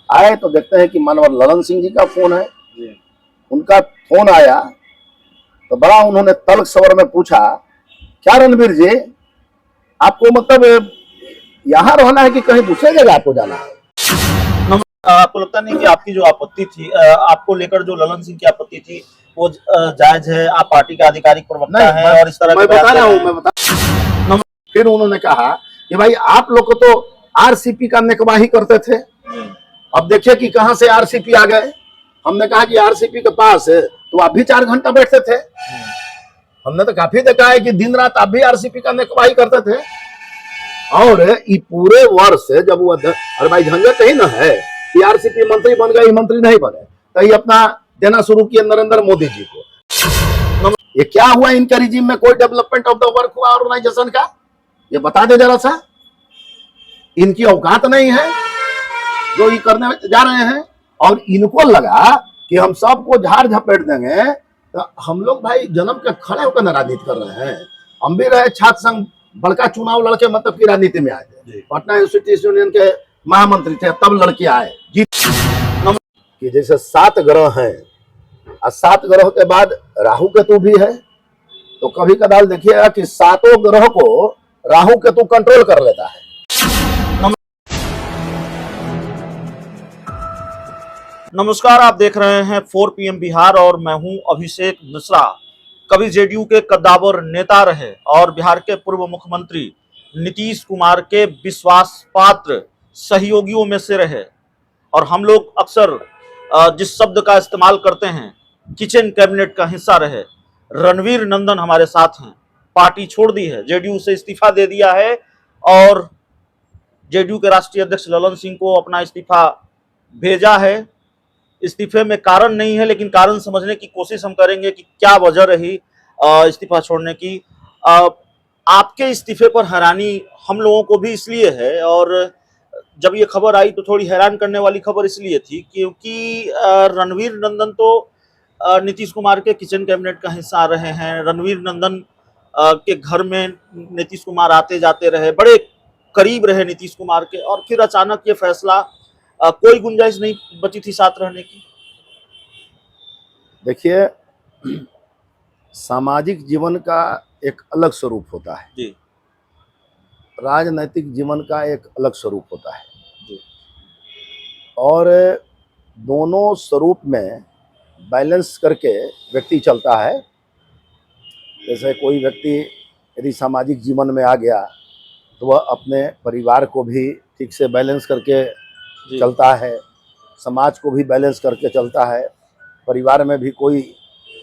आए तो देखते हैं कि मानवर ललन सिंह जी का फोन है। जी। उनका फोन आया तो बड़ा उन्होंने तल्ख स्वर में पूछा, क्या रणवीर जी आपको मतलब यहाँ रहना है कि कहीं दूसरे जगह आपको जाना है? आपको लगता नहीं कि आपकी जो आपत्ति थी, आपको लेकर जो ललन सिंह की आपत्ति थी वो जायज है? आप पार्टी के आधिकारिक प्रवक्ता हैं और इस तरह मैं के बयान बता दे रहा रहे हूँ, हैं। मैं बता। फिर उन्होंने कहा कि भाई आप लोग को तो आरसीपी का निकबाही करते थे, अब देखिए कि कहां से आरसीपी आ गए। हमने कहा कि आरसीपी के पास है तो आप भी 4 घंटा बैठते थे। हमने तो काफी देखा है कि दिन रात आप भी आरसीपी का निकबाही करते थे। और ये पूरे वर्ष जब वो अरे भाई झंझट ही ना है कि आरसीपी मंत्री बन गए, मंत्री नहीं बने, तो ये अपना देना शुरू किए नरेंद्र मोदी जी को। ये क्या हुआ इनके रिजीम में? कोई डेवलपमेंट ऑफ द वर्क हुआ ऑर्गेनाइजेशन का? ये बता दे जरा सा। इनकी औकात नहीं है जो ये करने जा रहे हैं। और इनको लगा कि हम सबको झाड़ झपेट देंगे, तो हम लोग भाई जन्म के खड़े होकर राजनीति कर रहे हैं। हम भी रहे छात्र संघ, बड़का चुनाव लड़के मतलब की राजनीति में आए थे, पटना यूनिवर्सिटी यूनियन के महामंत्री थे, तब लड़के आए जीत। कि जैसे 7 ग्रह हैं और 7 ग्रह के बाद राहु केतु भी है, तो कभी कदाल देखिएगा कि 7 ग्रह को राहु केतु कंट्रोल कर लेता है। नमस्कार, आप देख रहे हैं 4 PM बिहार और मैं हूं अभिषेक मिश्रा। कभी जेडीयू के कद्दावर नेता रहे और बिहार के पूर्व मुख्यमंत्री नीतीश कुमार के विश्वास पात्र सहयोगियों में से रहे। और हम लोग अक्सर जिस शब्द का इस्तेमाल करते हैं, किचन कैबिनेट का हिस्सा रहे रणवीर नंदन हमारे साथ हैं। पार्टी छोड़ दी है, जेडीयू से इस्तीफा दे दिया है और जेडीयू के राष्ट्रीय अध्यक्ष ललन सिंह को अपना इस्तीफा भेजा है। इस्तीफे में कारण नहीं है, लेकिन कारण समझने की कोशिश हम करेंगे कि क्या वजह रही इस्तीफा छोड़ने की। आपके इस्तीफे पर हैरानी हम लोगों को भी इसलिए है, और जब ये खबर आई तो थोड़ी हैरान करने वाली खबर इसलिए थी क्योंकि रणवीर नंदन तो नीतीश कुमार के किचन कैबिनेट का हिस्सा रहे हैं। रणवीर नंदन के घर में नीतीश कुमार आते जाते रहे, बड़े करीब रहे नीतीश कुमार के, और फिर अचानक ये फैसला, कोई गुंजाइश नहीं बची थी साथ रहने की। देखिए, सामाजिक जीवन का एक अलग स्वरूप होता है जी। राजनैतिक जीवन का एक अलग स्वरूप होता है जी। और दोनों स्वरूप में बैलेंस करके व्यक्ति चलता है। जैसे कोई व्यक्ति यदि सामाजिक जीवन में आ गया तो वह अपने परिवार को भी ठीक से बैलेंस करके चलता है, समाज को भी बैलेंस करके चलता है, परिवार में भी कोई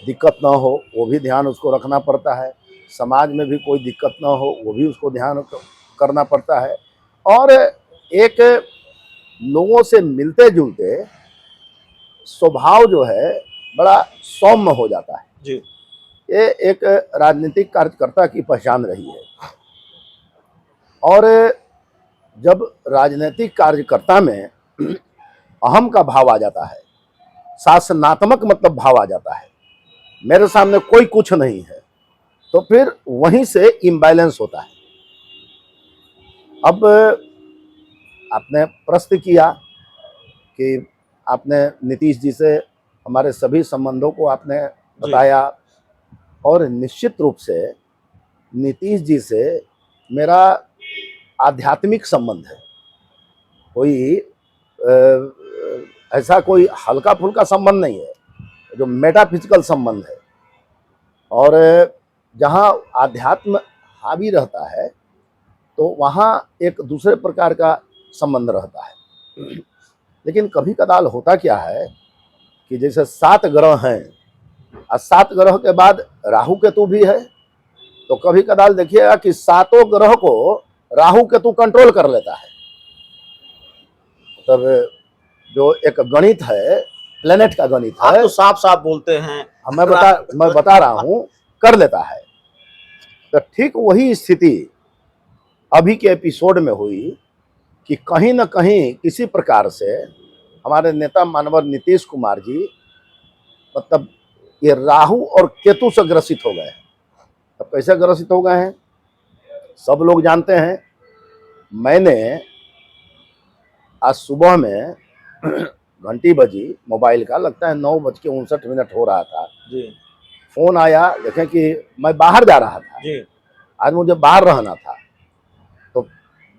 दिक्कत ना हो वो भी ध्यान उसको रखना पड़ता है, समाज में भी कोई दिक्कत ना हो वो भी उसको ध्यान करना पड़ता है। और एक लोगों से मिलते जुलते स्वभाव जो है बड़ा सौम्य हो जाता है। जी। ये एक राजनीतिक कार्यकर्ता की पहचान रही है। और जब राजनीतिक कार्यकर्ता में अहम का भाव आ जाता है, शासनात्मक मतलब भाव आ जाता है, मेरे सामने कोई कुछ नहीं है, तो फिर वहीं से इम्बैलेंस होता है। अब आपने प्रश्न किया कि आपने नीतीश जी से हमारे सभी संबंधों को आपने बताया, और निश्चित रूप से नीतीश जी से मेरा आध्यात्मिक संबंध है। कोई ऐसा कोई हल्का फुल्का संबंध नहीं है, जो मेटाफिजिकल संबंध है। और जहाँ आध्यात्म हावी रहता है तो वहाँ एक दूसरे प्रकार का संबंध रहता है। लेकिन कभी कदाल होता क्या है कि जैसे 7 ग्रह हैं और 7 ग्रह के बाद राहु केतु भी है, तो कभी कदाल देखिएगा कि 7 ग्रह को राहु केतु कंट्रोल कर लेता है। तब जो एक गणित है, प्लेनेट का गणित है, आप तो साफ साफ बोलते हैं। मैं बता रहा हूं, कर लेता है। तो ठीक वही स्थिति अभी के एपिसोड में हुई कि कहीं ना कहीं किसी प्रकार से हमारे नेता मानवर नीतीश कुमार जी मतलब ये राहु और केतु से ग्रसित हो गए। अब कैसे ग्रसित हो गए हैं सब लोग जानते हैं। मैंने आज सुबह में घंटी बजी मोबाइल का, लगता है 9:59 हो रहा था। जी फोन आया, देखें कि मैं बाहर जा रहा था, जी आज मुझे बाहर रहना था। तो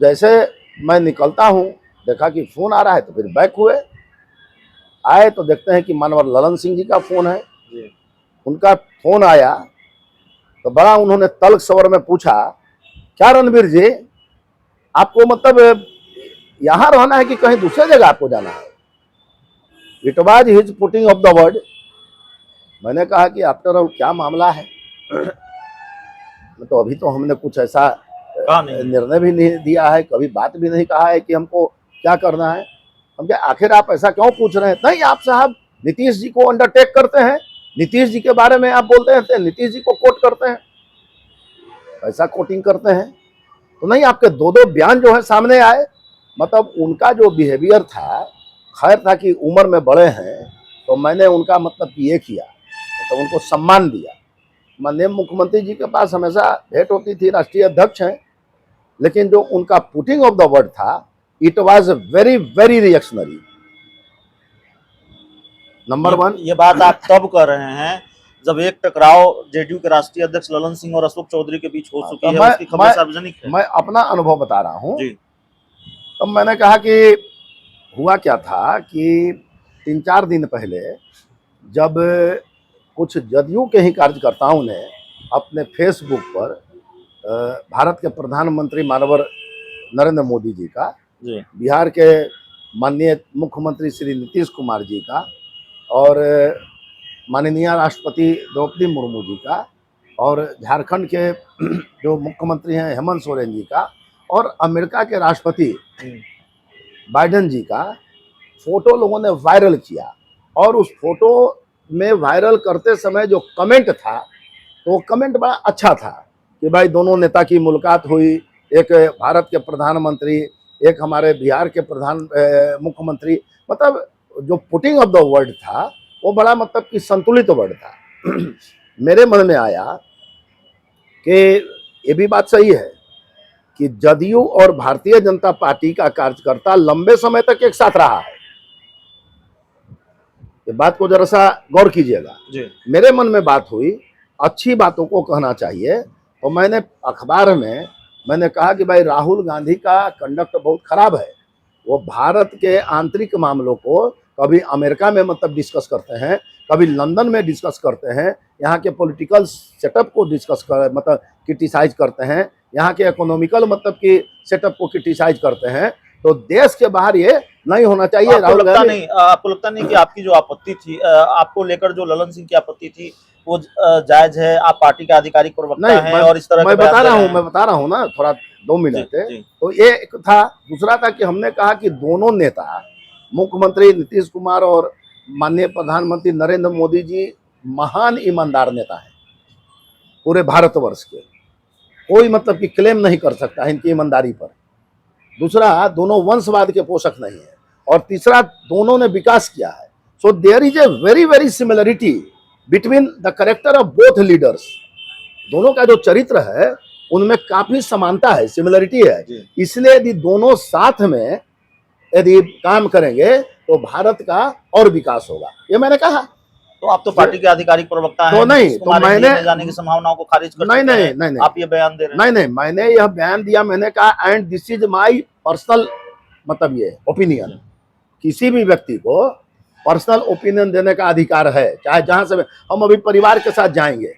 जैसे मैं निकलता हूँ, देखा कि फोन आ रहा है, तो फिर बैक हुए, आए तो देखते हैं कि मानवर ललन सिंह जी का फोन है। जी उनका फोन आया तो बड़ा उन्होंने तल्ख स्वर में पूछा, क्या रणबीर जी, आपको मतलब यहाँ रहना है कि कहीं दूसरे जगह आपको जाना है? It was his putting of the word. मैंने कहा कि आफ्टर ऑल क्या मामला है? तो अभी तो हमने कुछ ऐसा कहा नहीं है। निर्णय भी नहीं दिया है, कभी बात भी नहीं कहा है कि हमको क्या करना है। हम क्या, आखिर आप ऐसा क्यों पूछ रहे हैं? नहीं, आप साहब नीतीश जी को अंडरटेक करते हैं, नीतीश जी के बारे में आप बोलते हैं, नीतीश जी को कोट करते हैं, ऐसा कोटिंग करते हैं। तो नहीं, आपके दो दो बयान जो है सामने आए, मतलब उनका जो बिहेवियर था, खैर था कि उम्र में बड़े हैं, तो मैंने उनका मतलब ये किया, तो उनको सम्मान दिया। माननीय मुख्यमंत्री जी के पास हमेशा भेंट होती थी, राष्ट्रीय अध्यक्ष हैं, लेकिन जो उनका पुटिंग ऑफ द वर्ड था, it was very very reactionary. Number one, ये बात आप तब कर रहे हैं जब एक टकराव जेडीयू के राष्ट्रीय अध्यक्ष ललन सिंह और अशोक चौधरी के बीच हो चुकी है, उसकी खबर सार्वजनिक है। मैं अपना अनुभव बता रहा हूँ। जी तब मैंने कहा कि हुआ क्या था कि 3-4 दिन पहले जब कुछ जदयू के ही कार्यकर्ताओं ने अपने फेसबुक पर भारत के प्रधानमंत्री मानवर नरेंद्र मोदी जी का, जी बिहार के माननीय मुख्यमंत्री श्री नीतीश कुमार जी का, और माननीय राष्ट्रपति द्रौपदी मुर्मू जी का, और झारखंड के जो मुख्यमंत्री हैं हेमंत सोरेन जी का, और अमेरिका के राष्ट्रपति बाइडेन जी का फोटो लोगों ने वायरल किया। और उस फोटो में वायरल करते समय जो कमेंट था, तो वो कमेंट बड़ा अच्छा था कि भाई दोनों नेता की मुलाकात हुई, एक भारत के प्रधानमंत्री, एक हमारे बिहार के मुख्यमंत्री, मतलब जो पुटिंग ऑफ द वर्ड था वो बड़ा मतलब कि संतुलित वर्ड था। मेरे मन में आया कि ये भी बात सही है कि जदयू और भारतीय जनता पार्टी का कार्यकर्ता लंबे समय तक एक साथ रहा है। ये बात को जरा सा गौर कीजिएगा। मेरे मन में बात हुई, अच्छी बातों को कहना चाहिए, तो मैंने अखबार में मैंने कहा कि भाई राहुल गांधी का कंडक्ट बहुत खराब है। वो भारत के आंतरिक मामलों को कभी अमेरिका में मतलब डिस्कस करते हैं, कभी लंदन में डिस्कस करते हैं, यहाँ के पॉलिटिकल सेटअप को डिस्कस कर मतलब क्रिटिसाइज करते हैं, यहाँ के इकोनॉमिकल मतलब कि सेटअप को क्रिटिसाइज करते हैं। तो देश के बाहर ये नहीं होना चाहिए। आपको लगता नहीं कि आपकी जो आपत्ति थी, आपको लेकर जो ललन सिंह की आपत्ति थी, वो जायज है? आप पार्टी के आधिकारिक प्रवक्ता हैं और इस तरह मैं बता रहा हूँ ना, थोड़ा 2 मिनट। तो ये एक था। दूसरा था कि हमने कहा कि दोनों नेता, मुख्यमंत्री नीतीश कुमार और माननीय प्रधानमंत्री नरेंद्र मोदी जी, महान ईमानदार नेता हैं पूरे भारतवर्ष के। कोई मतलब कि क्लेम नहीं कर सकता है इनकी ईमानदारी पर। दूसरा, दोनों वंशवाद के पोषक नहीं है। और तीसरा, दोनों ने विकास किया है। So there is a very very similarity between the character of both leaders. दोनों का जो चरित्र है उनमें काफी समानता है, सिमिलरिटी है। इसलिए यदि दोनों साथ में यदि काम करेंगे तो भारत का और विकास होगा, ये मैंने कहा। तो आप तो पार्टी के आधिकारिक प्रवक्ता हैं, तो नहीं, तो मैंने जाने की संभावनाओं को खारिज कर नहीं, आप ये बयान दे रहे हैं। नहीं, मैंने यह बयान दिया, मैंने कहा and this is my personal मतलब ये ओपिनियन। किसी भी व्यक्ति को पर्सनल ओपिनियन देने का अधिकार है, चाहे जहां से हम अभी परिवार के साथ जाएंगे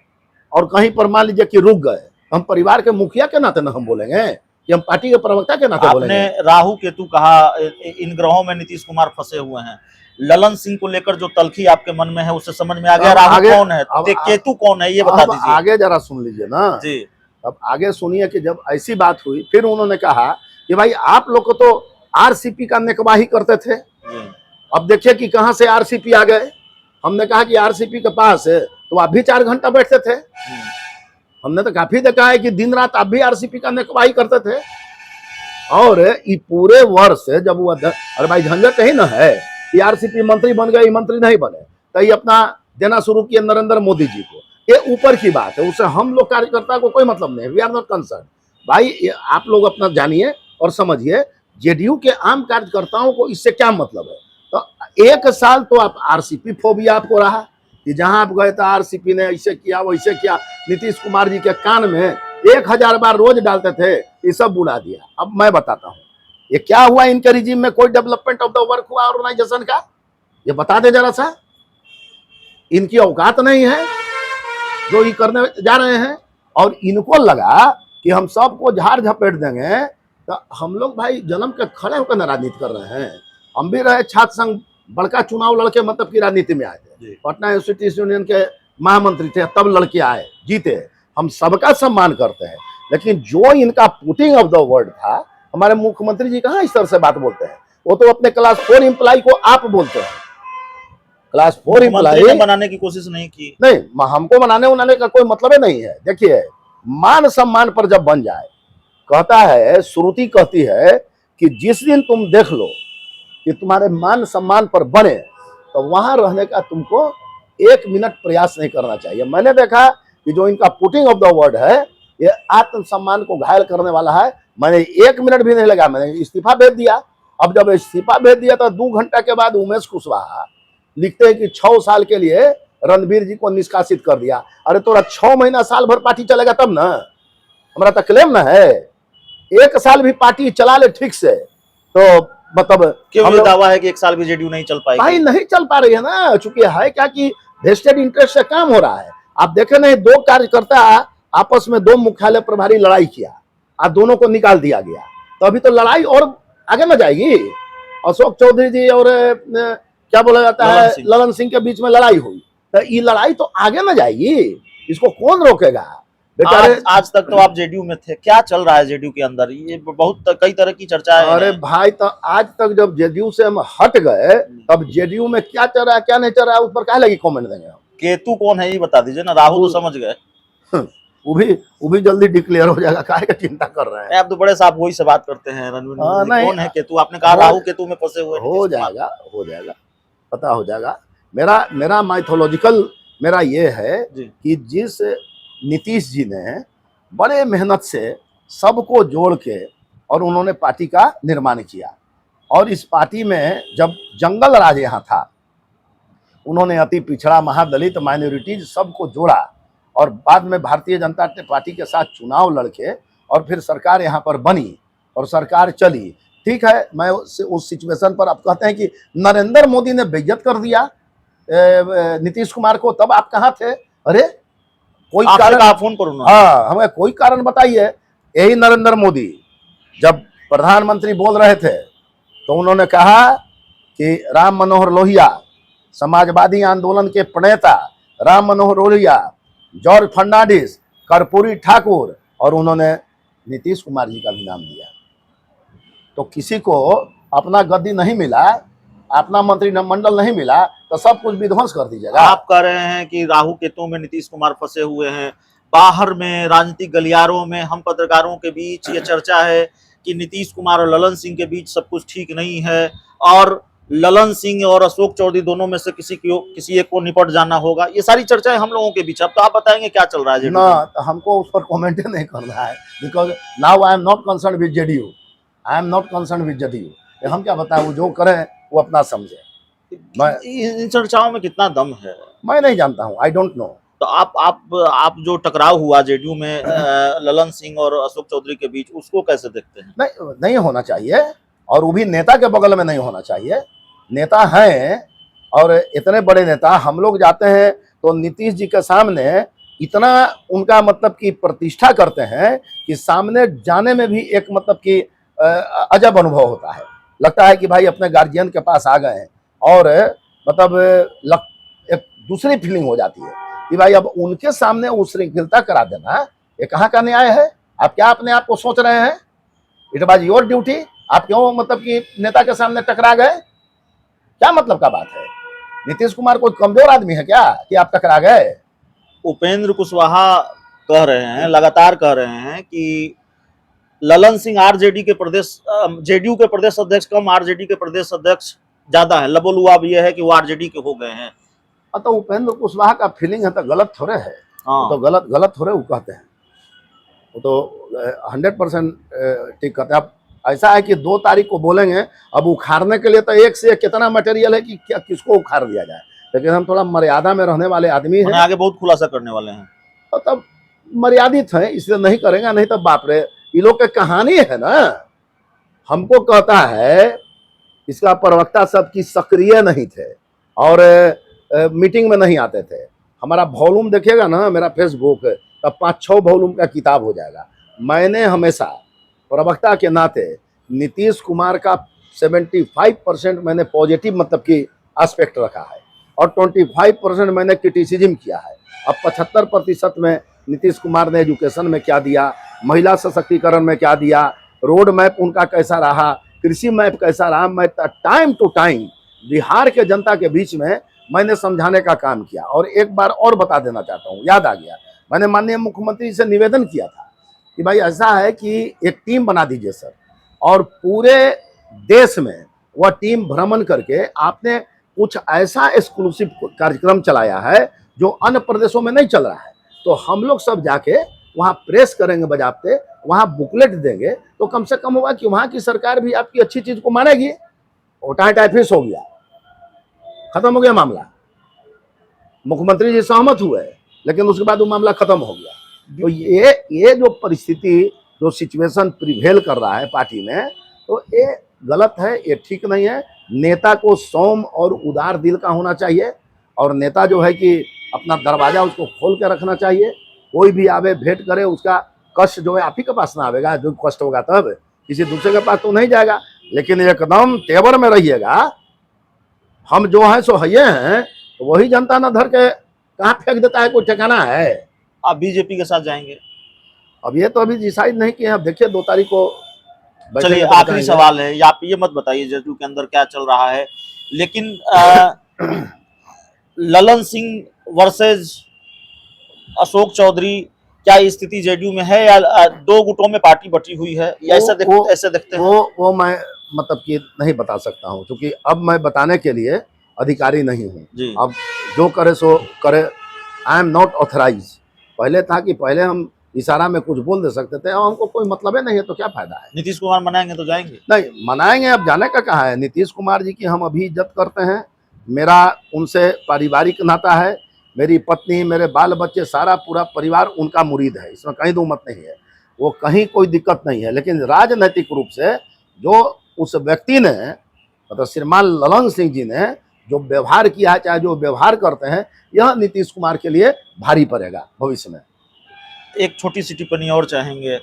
और कहीं पर मान लीजिए कि रुक गए, हम परिवार के मुखिया के नाते ना हम बोलेंगे कि हम पार्टी के प्रवक्ता के नाते बोलेंगे। आपने राहु केतु कहा, इन ग्रहों में नीतीश कुमार फंसे हुए हैं। ललन सिंह को लेकर जो तलखी आपके मन में है उससे समझ में आ गया। राहु कौन है, केतु कौन है, ये बता दीजिए। आगे जरा सुन लीजिए ना जी। अब आगे सुनिए कि जब ऐसी बात हुई, फिर उन्होंने कहा कि भाई आप लोग को तो आरसीपी का निकबाही करते थे, अब देखिए कि कहां से आरसीपी आ गए। हमने कहा कि आरसीपी के पास है तो आप भी 4 घंटा बैठते थे। हमने तो काफी देखा है कि दिन रात आप भी आरसीपी का निकबाही करते थे। और ये पूरे वर्ष जब वो अरे भाई झंझट ही ना है कि आरसीपी मंत्री बन गए, मंत्री नहीं बने, तो ये अपना देना शुरू किया नरेंद्र मोदी जी को। ये ऊपर की बात है, उससे हम लोग कार्यकर्ता को कोई मतलब नहीं। We are not concern. भाई आप लोग अपना जानिए और समझिए, जेडीयू के आम कार्यकर्ताओं को इससे क्या मतलब है। तो एक साल तो आप आरसीपी फोबिया आपको रहा कि जहां आप गए तो आरसीपी ने ऐसे किया वैसे किया। नीतीश कुमार जी के कान में 1000 बार रोज डालते थे, ये सब बुला दिया। अब मैं बताता हूँ ये क्या हुआ इनके रिजीम में, कोई डेवलपमेंट ऑफ द वर्क हुआ ऑर्गेनाइजेशन का, ये बता दे जरा सा। इनकी औकात नहीं है जो ये करने जा रहे हैं, और इनको लगा कि हम सबको झाड़ झपेट देंगे। तो हम लोग भाई जन्म के खड़े होकर राजनीति कर रहे हैं। हम भी रहे छात्र संघ, बड़का चुनाव लड़के मतलब की राजनीति में आए थे, पटना इंस्टीट्यूट यूनियन के महामंत्री थे, तब लड़के आए, जीते। हम सबका सम्मान करते हैं, लेकिन जो इनका पुटिंग ऑफ द वर्ड था, हमारे मुख्यमंत्री जी कहाँ इस तरह से बात बोलते हैं। वो तो अपने क्लास 4 एम्प्लॉय को आप बोलते हैं। क्लास 4 एम्प्लॉय बनाने की कोशिश नहीं की। नहीं, हमको बनाने उनाने का कोई मतलब ही नहीं है। देखिए, मान सम्मान पर जब बन जाए, कहता है, श्रुति कहती है कि जिस दिन तुम देख लो कि तुम्हारे मान सम्मान पर बने, तो वहां रहने का तुमको 1 मिनट प्रयास नहीं करना चाहिए। मैंने देखा कि जो इनका पुटिंग ऑफ द वर्ड है, ये आत्मसम्मान को घायल करने वाला है। मैंने 1 मिनट भी नहीं लगा, मैंने इस्तीफा भेज दिया। अब जब इस्तीफा भेज दिया तो 2 घंटा के बाद उमेश कुशवाहा लिखते हैं कि 6 साल के लिए रणबीर जी को निष्कासित कर दिया। अरे तोरा 6 महीना साल भर पार्टी चलेगा तब ना, हमारा तो क्लेम ना है। 1 साल भी पार्टी चला ले ठीक से, तो मतलब क्यों ये दावा है कि 1 साल भी जेडीयू नहीं चल पाएगी? भाई नहीं चल पा रही है ना, चूंकि है क्या कि वेस्टेड इंटरेस्ट से काम हो रहा है। आप देखे नहीं, 2 कार्यकर्ता आपस में 2 मुख्यालय प्रभारी लड़ाई किया और दोनों को निकाल दिया गया। तो अभी तो लड़ाई और आगे न जाएगी। अशोक चौधरी जी और क्या बोला जाता है, ललन सिंह के बीच में लड़ाई हुई, तो ये लड़ाई तो आगे न जाएगी। इसको कौन रोकेगा? आज तक तो आप जेडीयू में थे, क्या चल रहा है जेडीयू के अंदर? ये बहुत कई तरह की चर्चा है। अरे भाई, तो आज तक जब जेडीयू से हम हट गए, तब जेडीयू में क्या चल रहा है क्या नहीं चल रहा है, उस पर क्या लगी कमेंट देंगे हम? केतु कौन है ये बता दीजिए ना, राहुल तो समझ गए। वो भी जल्दी डिक्लेयर हो जाएगा, काहे का चिंता कर रहे हैं? आप तो बड़े साहब वही से बात करते हैं। रणवीर कौन है केतु? आपने कहा राहु केतु में फंसे हुए। हो जाएगा, पता हो जाएगा। मेरा माइथोलॉजिकल मेरा ये है कि जिस नीतीश जी ने बड़े मेहनत से सबको जोड़ के और उन्होंने पार्टी का निर्माण किया, और इस पार्टी में जब जंगल राज यहाँ था, उन्होंने अति पिछड़ा, महादलित, माइनॉरिटीज सबको जोड़ा, और बाद में भारतीय जनता पार्टी के साथ चुनाव लड़के और फिर सरकार यहाँ पर बनी और सरकार चली। ठीक है, मैं उस सिचुएशन पर आप कहते हैं कि नरेंद्र मोदी ने बेइज्जत कर दिया नीतीश कुमार को, तब आप कहाँ थे? अरे कोई कारण, फोन पर हाँ, हमें कोई कारण बताइए। यही नरेंद्र मोदी जब प्रधानमंत्री बोल रहे थे तो उन्होंने कहा कि राम मनोहर लोहिया, समाजवादी आंदोलन के प्रणेता राम मनोहर लोहिया, जॉर्ज फर्नांडिस, कर्पूरी ठाकुर, और उन्होंने नीतीश कुमार जी का भी नाम दिया। तो किसी को अपना गद्दी नहीं मिला, अपना मंत्रिमंडल नहीं मिला, तो सब कुछ विध्वंस कर दीजिएगा। आप कह रहे हैं कि राहु केतु में नीतीश कुमार फंसे हुए हैं। बाहर में राजनीतिक गलियारों में हम पत्रकारों के बीच ये चर्चा है कि नीतीश कुमार और ललन सिंह के बीच सब कुछ ठीक नहीं है, और ललन सिंह और अशोक चौधरी दोनों में से किसी एक को निपट जाना होगा। ये सारी चर्चाएं हम लोगों के बीच। अब तो आप बताएंगे क्या चल रहा है ना, तो हमको उस पर कमेंट नहीं करना है, because now I am not concern with JDU, I am not concern with JDU. हम क्या बताएं, वो जो करें वो अपना समझे। इन चर्चाओं में कितना दम है मैं नहीं जानता हूँ, आई डोंट नो। तो आप जो टकराव हुआ जेडीयू में ललन सिंह और अशोक चौधरी के बीच, उसको कैसे देखते हैं? नहीं होना चाहिए, और वो भी नेता के बगल में नहीं होना चाहिए। नेता हैं, और इतने बड़े नेता, हम लोग जाते हैं तो नीतीश जी के सामने इतना उनका मतलब कि प्रतिष्ठा करते हैं कि सामने जाने में भी एक मतलब कि अजब अनुभव होता है। लगता है कि भाई अपने गार्जियन के पास आ गए हैं, और मतलब एक दूसरी फीलिंग हो जाती है कि भाई अब उनके सामने उच्छृंखलता करा देना, ये कहाँ का न्याय है? आप क्या अपने आप को सोच रहे हैं? It was your duty. आप क्यों मतलब कि नेता के सामने टकरा गए? क्या मतलब का बात है? नीतीश कुमार कोई कमजोर आदमी है क्या कि आप टकरा गए? उपेंद्र कुशवाहा कह रहे हैं, लगातार कह रहे हैं कि ललन सिंह आरजेडी के प्रदेश, जेडीयू के प्रदेश अध्यक्ष कम, आरजेडी के प्रदेश अध्यक्ष ज्यादा है। लबोलुआब ये है कि वो आरजेडी के हो गए हैं। तो उपेंद्र कुशवाहा का फीलिंग है तो गलत थोड़े है। हाँ। तो गलत थोड़े वो कहते हैं, वो तो 100% ठीक कहते हैं। ऐसा है कि 2 तारीख को बोलेंगे, अब उखाड़ने के लिए तो एक से एक कितना मटेरियल है कि क्या किसको उखाड़ दिया जाए, लेकिन हम थोड़ा मर्यादा में रहने वाले आदमी हैं, आगे बहुत खुलासा करने वाले हैं, तो तब मर्यादित है, इसलिए नहीं करेंगे, नहीं तो बाप रे ये लोग की कहानी है ना। हमको कहता है इसका प्रवक्ता सब की सक्रिय नहीं थे और मीटिंग में नहीं आते थे। हमारा वॉल्यूम देखिएगा ना मेरा फेसबुक, तब 5-6 वॉल्यूम का किताब हो जाएगा। मैंने हमेशा प्रवक्ता के नाते नीतीश कुमार का 75% मैंने पॉजिटिव मतलब कि एस्पेक्ट रखा है और 25% मैंने क्रिटिसिज्म किया है। अब 75% में नीतीश कुमार ने एजुकेशन में क्या दिया, महिला सशक्तिकरण में क्या दिया, रोड मैप उनका कैसा रहा, कृषि मैप कैसा रहा, मैं टाइम टू टाइम बिहार के जनता के बीच में मैंने समझाने का काम किया। और एक बार और बता देना चाहता हूँ, याद आ गया, मैंने माननीय मुख्यमंत्री से निवेदन किया था कि भाई ऐसा है कि एक टीम बना दीजिए सर, और पूरे देश में वह टीम भ्रमण करके आपने कुछ ऐसा एक्सक्लूसिव कार्यक्रम चलाया है जो अन्य प्रदेशों में नहीं चल रहा है, तो हम लोग सब जाके वहाँ प्रेस करेंगे बजाते, वहाँ बुकलेट देंगे, तो कम से कम होगा कि वहाँ की सरकार भी आपकी अच्छी चीज को मानेगी। ओटा टाइफिस हो गया, खत्म हो गया मामला, मुख्यमंत्री जी सहमत हुए, लेकिन उसके बाद वो मामला खत्म हो गया। तो ये जो परिस्थिति, जो सिचुएशन प्रिवेल कर रहा है पार्टी में, तो ये गलत है, ये ठीक नहीं है। नेता को सौम्य और उदार दिल का होना चाहिए, और नेता जो है कि अपना दरवाजा उसको खोल के रखना चाहिए। कोई भी आवे भेंट करे, उसका कष्ट जो है आप ही के पास ना आवेगा, जो कष्ट होगा तब किसी दूसरे के पास तो नहीं जाएगा। लेकिन एकदम तेवर में रहिएगा, हम जो हैं सो हये हैं, तो वही जनता ना धर के कहाँ फेंक देता है, कोई ठिकाना है। आप बीजेपी के साथ जाएंगे? अब ये तो अभी डिसाइड नहीं किए, अब देखिए 2 तारीख को। चलिए आखिरी सवाल है, आप ये मत बताइए जेडीयू के अंदर क्या चल रहा है, लेकिन ललन सिंह वर्सेज अशोक चौधरी, क्या स्थिति जेडीयू में है या 2 गुटों में पार्टी बटी हुई है, या ऐसे देखते हैं? वो मैं मतलब कि नहीं बता सकता हूँ, क्योंकि अब मैं बताने के लिए अधिकारी नहीं हूँ। अब जो करे सो करे, आई एम नॉट ऑथराइज। पहले था कि पहले हम इशारा में कुछ बोल दे सकते थे, और हमको कोई मतलब ही नहीं है, तो क्या फायदा है। नीतीश कुमार मनाएंगे तो जाएंगे? नहीं मनाएंगे, अब जाने का कहा है। नीतीश कुमार जी की हम अभी इज्जत करते हैं, मेरा उनसे पारिवारिक नाता है, मेरी पत्नी, मेरे बाल बच्चे, सारा पूरा परिवार उनका मुरीद है, इसमें कहीं दो मत नहीं है, वो कहीं कोई दिक्कत नहीं है। लेकिन राजनैतिक रूप से जो उस व्यक्ति ने, मतलब श्रीमान ललन सिंह जी ने जो व्यवहार किया है, चाहे जो व्यवहार करते हैं, यह नीतीश कुमार के लिए भारी पड़ेगा भविष्य में। एक छोटी सी टिप्पणी और चाहेंगे,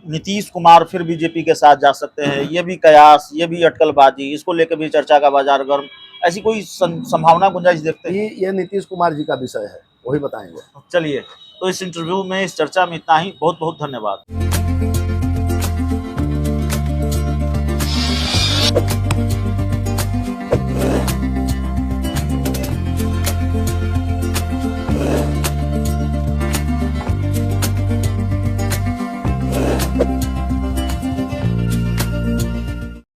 नीतीश कुमार फिर बीजेपी के साथ जा सकते हैं, ये भी कयास, ये भी अटकलबाजी, इसको लेकर भी चर्चा का बाजार गर्म, ऐसी कोई संभावना, गुंजाइश देखते हैं? ये नीतीश कुमार जी का विषय है, वही बताएंगे। चलिए, तो इस इंटरव्यू में, इस चर्चा में इतना ही। बहुत बहुत धन्यवाद।